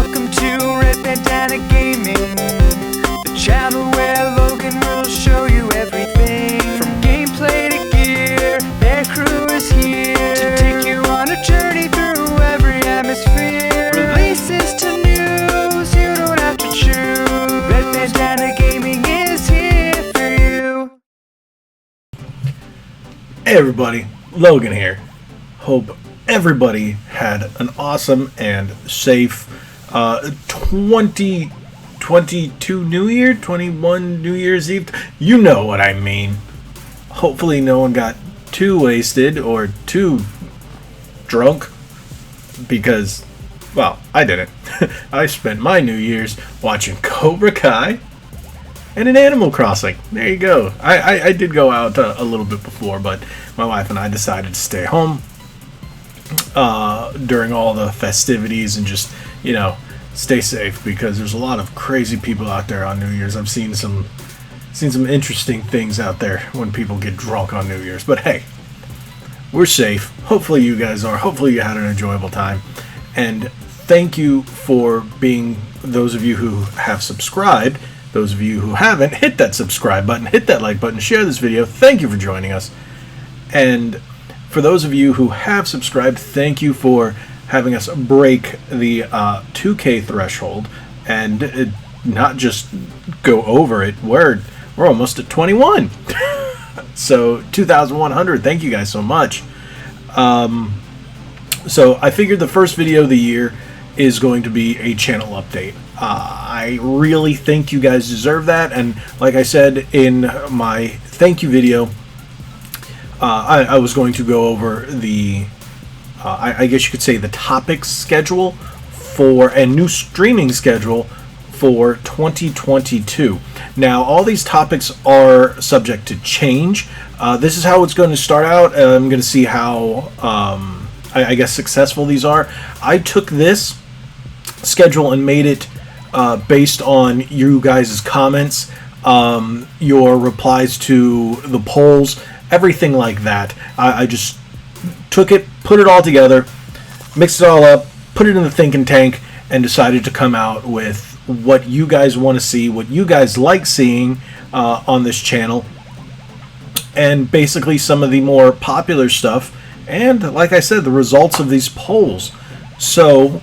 Welcome to Red Bandana Gaming, the channel where Logan will show you everything. From gameplay to gear, their crew is here to take you on a journey through every atmosphere. Releases to news, you don't have to choose. Red Bandana Gaming is here for you. Hey everybody, Logan here. Hope everybody had an awesome and safe 2022 New Year, 21 New Year's Eve. You know what I mean. Hopefully no one got too wasted or too drunk because, well, I didn't. I spent my New Year's watching Cobra Kai and an Animal Crossing. There you go. I did go out a little bit before, but my wife and I decided to stay home during all the festivities and just, you know, stay safe because there's a lot of crazy people out there on New Year's. I've seen some interesting things out there when people get drunk on New Year's. But hey, we're safe. Hopefully you guys are. Hopefully you had an enjoyable time. And thank you for being those of you who have subscribed. Those of you who haven't, hit that subscribe button, hit that like button, share this video. Thank you for joining us. And for those of you who have subscribed, thank you for having us break the 2K threshold and not just go over it. We're almost at 21. So 2,100. Thank you guys so much. So I figured the first video of the year is going to be a channel update. I really think you guys deserve that, and like I said in my thank you video, I was going to go over the I guess you could say the topic schedule for and new streaming schedule for 2022. Now all these topics are subject to change. This is how it's going to start out. I'm going to see how I guess successful these are. I took this schedule and made it based on you guys' comments, your replies to the polls, everything like that. I just took it, put it all together, mixed it all up, put it in the thinking tank, and decided to come out with what you guys want to see, what you guys like seeing on this channel, and basically some of the more popular stuff, and like I said, the results of these polls. So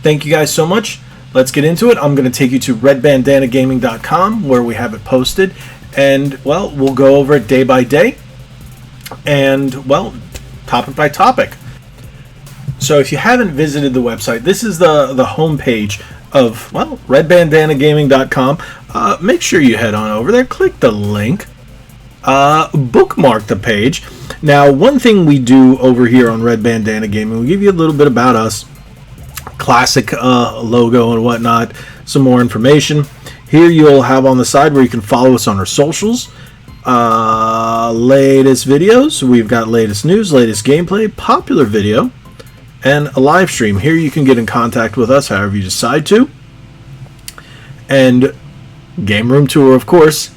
thank you guys so much. Let's get into it. I'm going to take you to redbandanagaming.com where we have it posted, and well, we'll go over it day by day and, well, topic by topic. So if you haven't visited the website, this is the home page of, well, redbandanagaming.com. Make sure you head on over there, click the link, bookmark the page. Now, one thing we do over here on Red Bandana Gaming, we give you a little bit about us, classic logo and whatnot, some more information. Here you'll have on the side where you can follow us on our socials, latest videos. We've got latest news, latest gameplay, popular video, and a live stream. Here you can get in contact with us however you decide to, and game room tour, of course.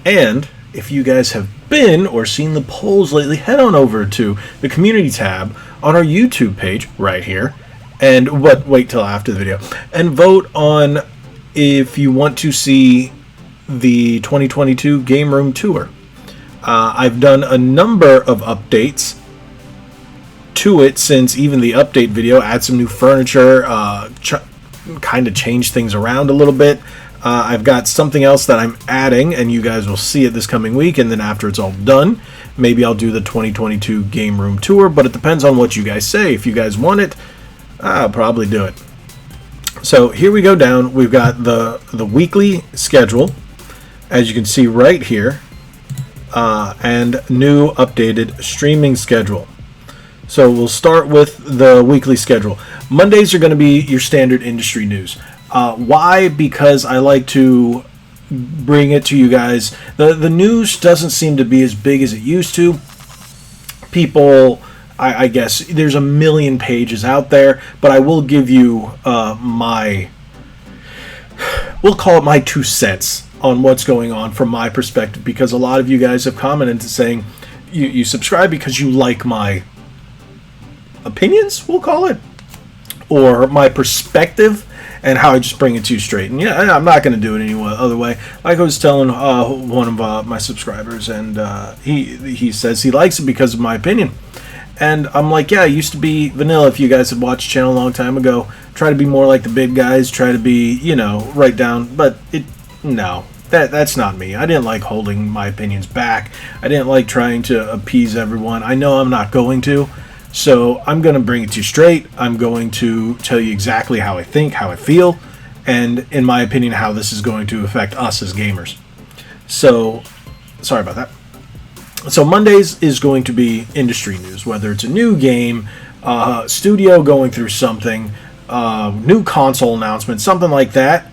And if you guys have been or seen the polls lately, head on over to the community tab on our YouTube page right here, and wait till after the video and vote on if you want to see the 2022 game room tour. I've done a number of updates to it since even the update video. Add some new furniture, kind of change things around a little bit. I've got something else that I'm adding, and you guys will see it this coming week, and then after it's all done, maybe I'll do the 2022 game room tour, but it depends on what you guys say. If you guys want it, I'll probably do it. So here we go down. We've got the weekly schedule, as you can see right here, and new updated streaming schedule. So we'll start with the weekly schedule. Mondays are going to be your standard industry news. Why? Because I like to bring it to you guys. The news doesn't seem to be as big as it used to. People, I guess, there's a million pages out there, but I will give you we'll call it my 2 cents on what's going on from my perspective, because a lot of you guys have commented to saying you subscribe because you like my opinions, we'll call it, or my perspective and how I just bring it to you straight. And yeah, I'm not going to do it any other way. Like I was telling one of my subscribers, and he says he likes it because of my opinion. And I'm like, yeah, I used to be vanilla. If you guys had watched the channel a long time ago, try to be more like the big guys, try to be, right down. But no, that's not me. I didn't like holding my opinions back. I didn't like trying to appease everyone. I know I'm not going to. So I'm going to bring it to you straight. I'm going to tell you exactly how I think, how I feel, and in my opinion, how this is going to affect us as gamers. So, sorry about that. So Mondays is going to be industry news, whether it's a new game, studio going through something, new console announcement, something like that.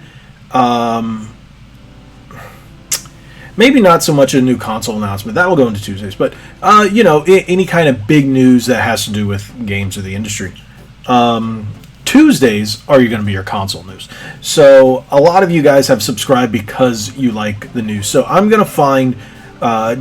Maybe not so much a new console announcement. That will go into Tuesdays. But, any kind of big news that has to do with games or the industry. Tuesdays are going to be your console news. So a lot of you guys have subscribed because you like the news. So I'm going to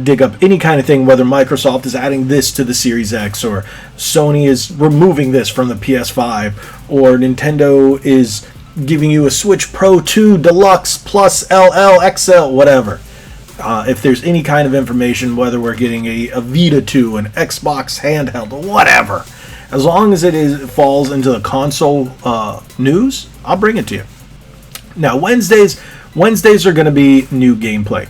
dig up any kind of thing, whether Microsoft is adding this to the Series X, or Sony is removing this from the PS5, or Nintendo is giving you a Switch Pro 2 Deluxe Plus LL XL, whatever. If there's any kind of information, whether we're getting a Vita 2, an Xbox handheld, or whatever, as long as it falls into the console news, I'll bring it to you. Now, Wednesdays are going to be new gameplay.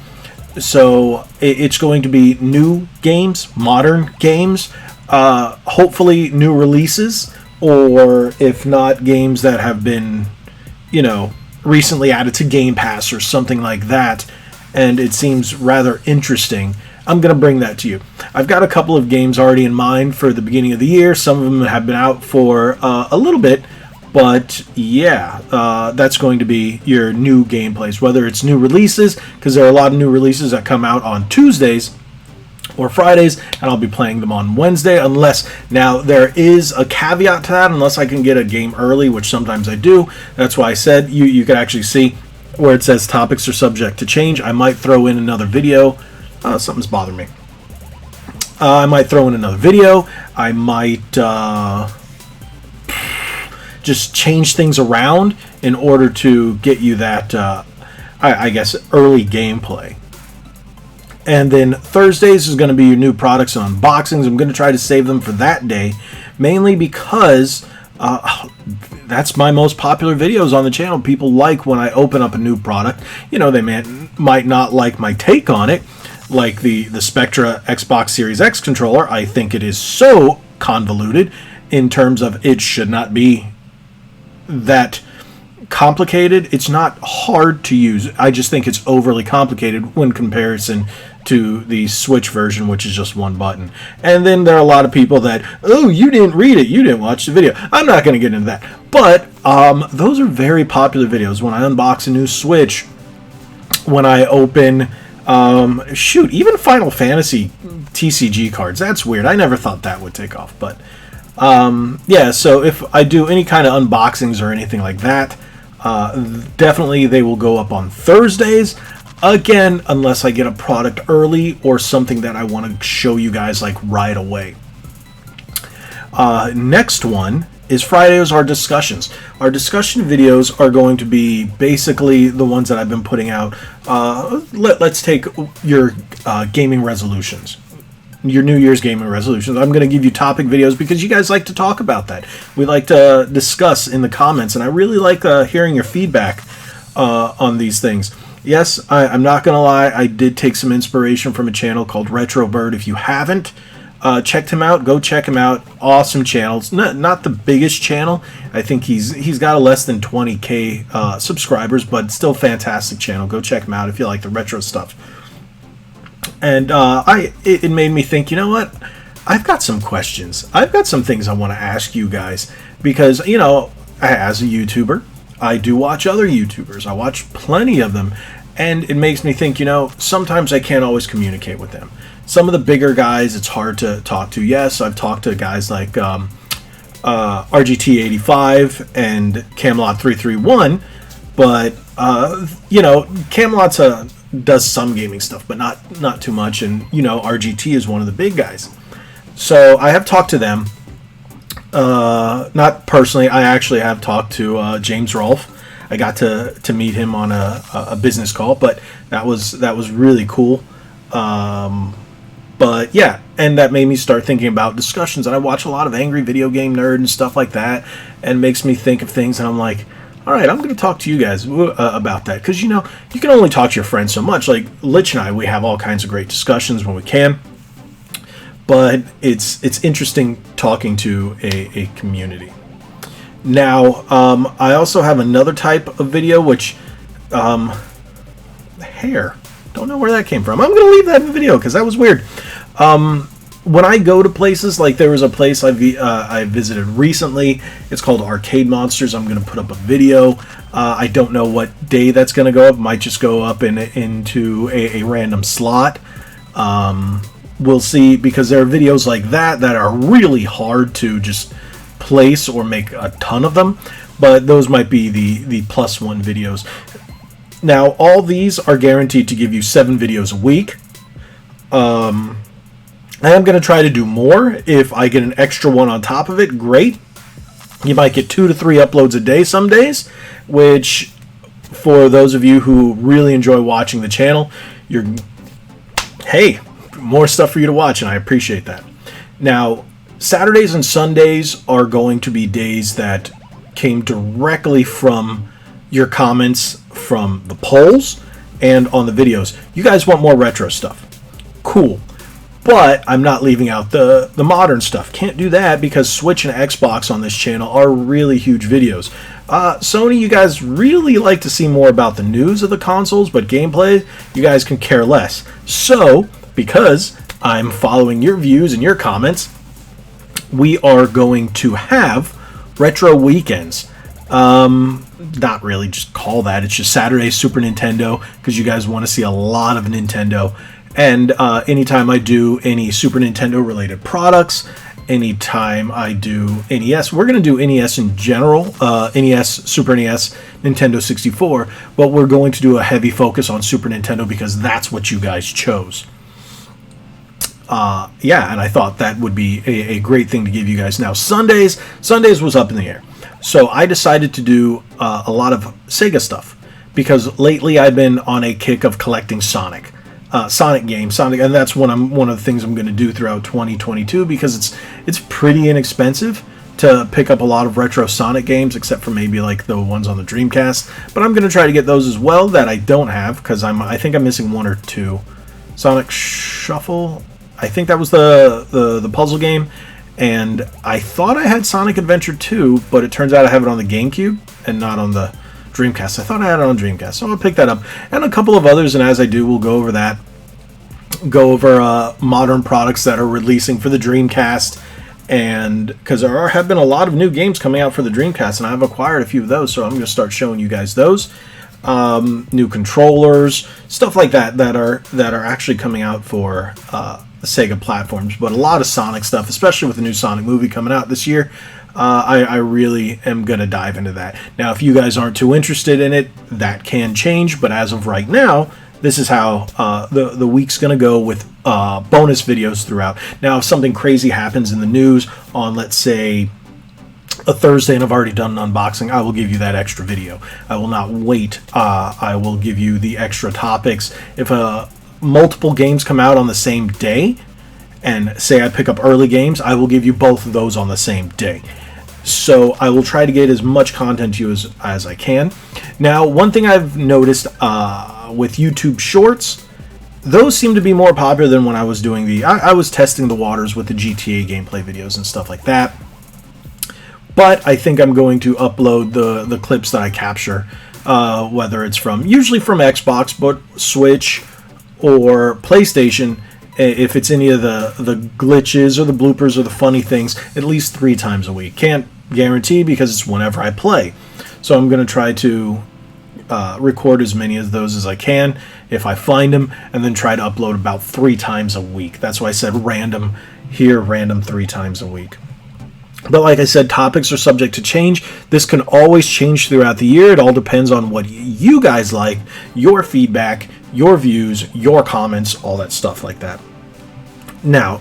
So it's going to be new games, modern games, hopefully new releases, or if not, games that have been, recently added to Game Pass or something like that, and it seems rather interesting. I'm going to bring that to you. I've got a couple of games already in mind for the beginning of the year. Some of them have been out for a little bit, but yeah, that's going to be your new gameplays, whether it's new releases, because there are a lot of new releases that come out on Tuesdays or Fridays, and I'll be playing them on Wednesday, unless, now there is a caveat to that, unless I can get a game early, which sometimes I do. That's why I said you can actually see where it says topics are subject to change. I might throw in another video. Something's bothering me. I might throw in another video. I might just change things around in order to get you that, I guess, early gameplay. And then Thursdays is going to be your new products and unboxings. I'm going to try to save them for that day, mainly because that's my most popular videos on the channel. People like when I open up a new product. They might not like my take on it, like the Spectra Xbox Series X controller. I think it is so convoluted in terms of it should not be that complicated. It's not hard to use. I just think it's overly complicated when comparison to the Switch version, which is just one button. And then there are a lot of people that, oh, you didn't read it, you didn't watch the video. I'm not going to get into that. But those are very popular videos. When I unbox a new Switch, when I open, even Final Fantasy TCG cards. That's weird. I never thought that would take off. But yeah, so if I do any kind of unboxings or anything like that, definitely they will go up on Thursdays. Again, unless I get a product early or something that I want to show you guys like right away. Next one is Fridays, our discussions. Our discussion videos are going to be basically the ones that I've been putting out. Let's take your gaming resolutions. Your New Year's gaming resolutions. I'm going to give you topic videos because you guys like to talk about that. We like to discuss in the comments, and I really like hearing your feedback on these things. Yes, I'm not going to lie, I did take some inspiration from a channel called Retro Bird. If you haven't checked him out, go check him out. Awesome channels. Not the biggest channel. I think he's got a less than 20K subscribers, but still fantastic channel. Go check him out if you like the retro stuff. And it made me think, you know what? I've got some questions. I've got some things I want to ask you guys because, as a YouTuber, I do watch other YouTubers. I watch plenty of them, and it makes me think, sometimes I can't always communicate with them. Some of the bigger guys, it's hard to talk to. Yes, I've talked to guys like RGT85 and Camelot331, but, Camelot's does some gaming stuff, but not too much, and, RGT is one of the big guys. So I have talked to them. Not personally. I actually have talked to James Rolfe. I got to meet him on a business call, but that was really cool. But yeah, and that made me start thinking about discussions. And I watch a lot of Angry Video Game Nerd and stuff like that, and makes me think of things. And I'm like, all right, I'm going to talk to you guys about that, because you can only talk to your friends so much. Like Lich and I, we have all kinds of great discussions when we can. But it's interesting talking to a community. Now, I also have another type of video, which, hair. Don't know where that came from. I'm going to leave that in the video, because that was weird. When I go to places, like there was a place I visited recently. It's called Arcade Monsters. I'm going to put up a video. I don't know what day that's going to go up. It might just go up into a random slot. We'll see, because there are videos like that are really hard to just place or make a ton of them, but those might be the +1 videos. Now, all these are guaranteed to give you 7 videos a week. I am going to try to do more. If I get an extra one on top of it, great. You might get 2 to 3 uploads a day some days, which, for those of you who really enjoy watching the channel, hey, more stuff for you to watch, and I appreciate that. Now, Saturdays and Sundays are going to be days that came directly from your comments from the polls and on the videos. You guys want more retro stuff. Cool. But I'm not leaving out the modern stuff. Can't do that, because Switch and Xbox on this channel are really huge videos. Sony, you guys really like to see more about the news of the consoles, but gameplay, you guys can care less. So, because I'm following your views and your comments, we are going to have retro weekends. Not really just call that. It's just Saturday Super Nintendo, because you guys want to see a lot of Nintendo. And anytime I do any Super Nintendo related products, anytime I do NES, we're going to do NES in general, NES, Super NES, Nintendo 64, but we're going to do a heavy focus on Super Nintendo, because that's what you guys chose. Yeah, and I thought that would be a great thing to give you guys. Now, Sundays was up in the air. So I decided to do a lot of Sega stuff, because lately I've been on a kick of collecting Sonic games, and that's one of the things I'm going to do throughout 2022, because it's pretty inexpensive to pick up a lot of retro Sonic games, except for maybe like the ones on the Dreamcast. But I'm going to try to get those as well that I don't have, because I think I'm missing 1 or 2. Sonic Shuffle, I think that was the puzzle game, and I thought I had Sonic Adventure 2, but it turns out I have it on the GameCube and not on the Dreamcast. I thought I had it on Dreamcast, so I'll pick that up, and a couple of others, and as I do, we'll go over that. Go over modern products that are releasing for the Dreamcast, and because there have been a lot of new games coming out for the Dreamcast, and I've acquired a few of those, so I'm going to start showing you guys those. New controllers, stuff like that are actually coming out for the Sega platforms, but a lot of Sonic stuff, especially with the new Sonic movie coming out this year. I really am going to dive into that. Now, if you guys aren't too interested in it, that can change, but as of right now, this is how the week's going to go, with bonus videos throughout. Now, if something crazy happens in the news on, let's say, a Thursday, and I've already done an unboxing, I will give you that extra video. I will not wait. I will give you the extra topics. If multiple games come out on the same day, and say I pick up early games, I will give you both of those on the same day. So I will try to get as much content to you as I can. Now, one thing I've noticed with YouTube Shorts, those seem to be more popular than when I was doing I was testing the waters with the GTA gameplay videos and stuff like that. But I think I'm going to upload the clips that I capture, whether it's usually from Xbox, but Switch or PlayStation, if it's any of the glitches or the bloopers or the funny things, at least 3 times a week. Can't guarantee, because it's whenever I play. So I'm going to try to record as many of those as I can if I find them, and then try to upload about 3 times a week. That's why I said random here, random 3 times a week. But like I said, topics are subject to change. This can always change throughout the year. It all depends on what you guys like, your feedback, your views, your comments, all that stuff like that. Now,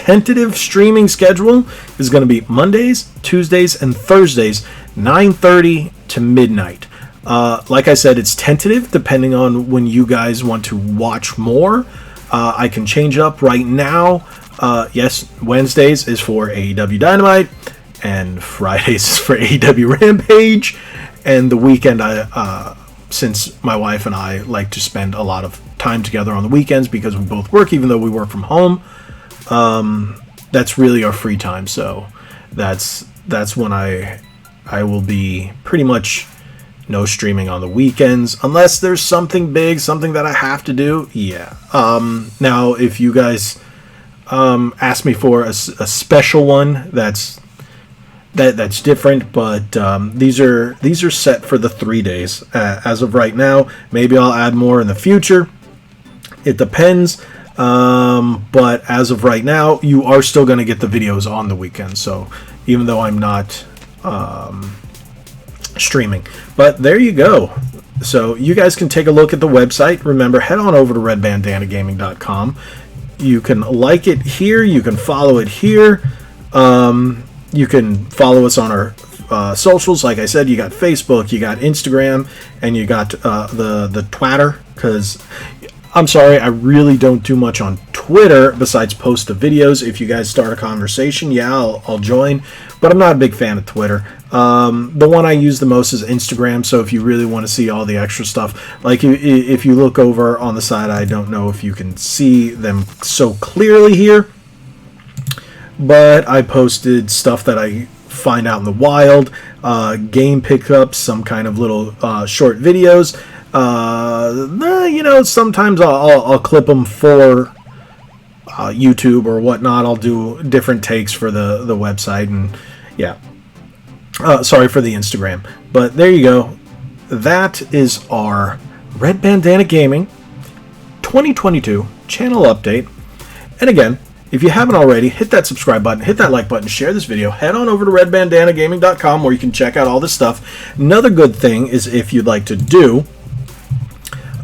tentative streaming schedule is going to be Mondays, Tuesdays, and Thursdays, 9:30 to midnight. Like I said, it's tentative depending on when you guys want to watch more. I can change up right now. Yes, Wednesdays is for AEW Dynamite, and Fridays is for AEW Rampage. And the weekend, since my wife and I like to spend a lot of time together on the weekends because we both work, even though we work from home, that's really our free time. So that's when I will be pretty much no streaming on the weekends unless there's something big, something that I have to do. Yeah. Now, if you guys ask me for a special one, that's different, but these are set for the 3 days as of right now. Maybe I'll add more in the future. It depends, but as of right now, you are still going to get the videos on the weekend. So even though I'm not streaming, but there you go. So you guys can take a look at the website. Remember, head on over to redbandanagaming.com. You can like it here. You can follow it here. You can follow us on our socials. Like I said, you got Facebook, you got Instagram, and you got the Twitter. Because I'm sorry, I really don't do much on Twitter besides post the videos. If you guys start a conversation, yeah, I'll join. But I'm not a big fan of Twitter. The one I use the most is Instagram. So if you really want to see all the extra stuff, like if you look over on the side, I don't know if you can see them so clearly here, but I posted stuff that I find out in the wild, game pickups, some kind of little short videos. Sometimes I'll clip them for YouTube or whatnot. I'll do different takes for the website, and yeah. Sorry for the Instagram. But there you go. That is our Red Bandana Gaming 2022 channel update. And again, if you haven't already, hit that subscribe button, hit that like button, share this video, head on over to redbandanagaming.com where you can check out all this stuff. Another good thing is if you'd like to do,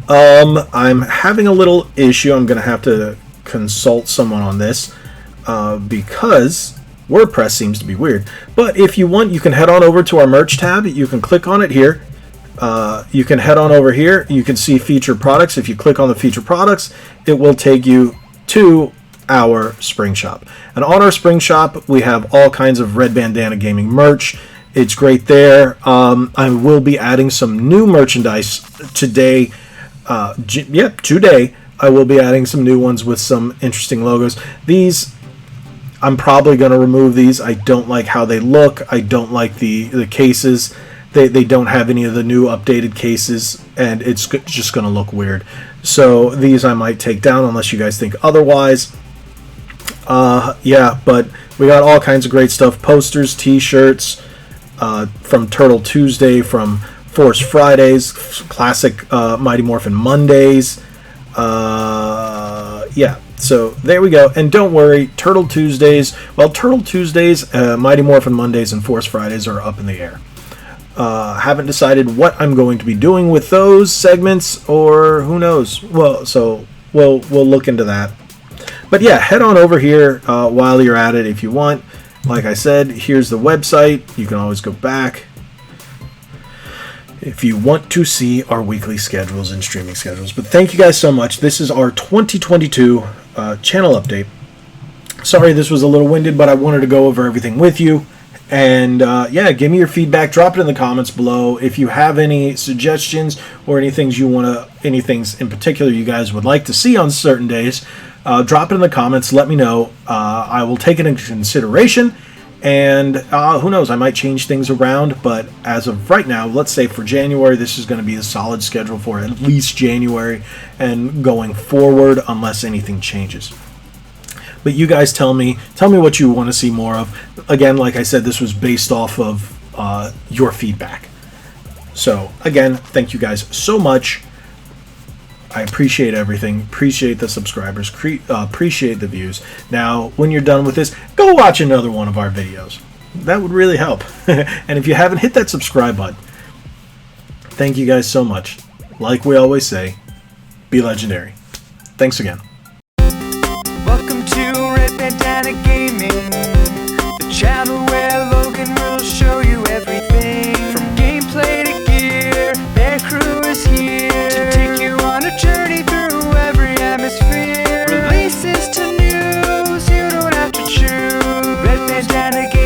I'm having a little issue. I'm going to have to consult someone on this because WordPress seems to be weird. But if you want, you can head on over to our merch tab. You can click on it here. You can head on over here. You can see featured products. If you click on the featured products, it will take you to our spring shop. And on our spring shop, we have all kinds of Red Bandana Gaming merch. It's great there. I will be adding some new merchandise today. Today I will be adding some new ones with some interesting logos. These, I'm probably going to remove these. I don't like how they look. I don't like the cases. They don't have any of the new updated cases, and it's just going to look weird. So these I might take down unless you guys think otherwise. Yeah, but we got all kinds of great stuff. Posters, t-shirts, from Turtle Tuesday, from Force Fridays, classic Mighty Morphin Mondays. Yeah, so there we go. And don't worry, Turtle Tuesdays, Mighty Morphin Mondays, and Force Fridays are up in the air. Haven't decided what I'm going to be doing with those segments, or who knows. Well, so we'll look into that. But yeah, head on over here while you're at it if you want. Like I said, here's the website. You can always go back if you want to see our weekly schedules and streaming schedules. But thank you guys so much. This is our 2022 channel update. Sorry this was a little winded, but I wanted to go over everything with you. And yeah, give me your feedback. Drop it in the comments below. If you have any suggestions or anything in particular you guys would like to see on certain days, drop it in the comments. Let me know. I will take it into consideration. And who knows, I might change things around. But as of right now, let's say for January, this is going to be a solid schedule for at least January and going forward, unless anything changes. But you guys tell me what you want to see more of. Again, like I said, this was based off of your feedback. So again, thank you guys so much. I appreciate everything. Appreciate the subscribers. Appreciate the views. Now, when you're done with this, go watch another one of our videos. That would really help. And if you haven't, hit that subscribe button. Thank you guys so much. Like we always say, be legendary. Thanks again. Welcome to Red Bandana Bandana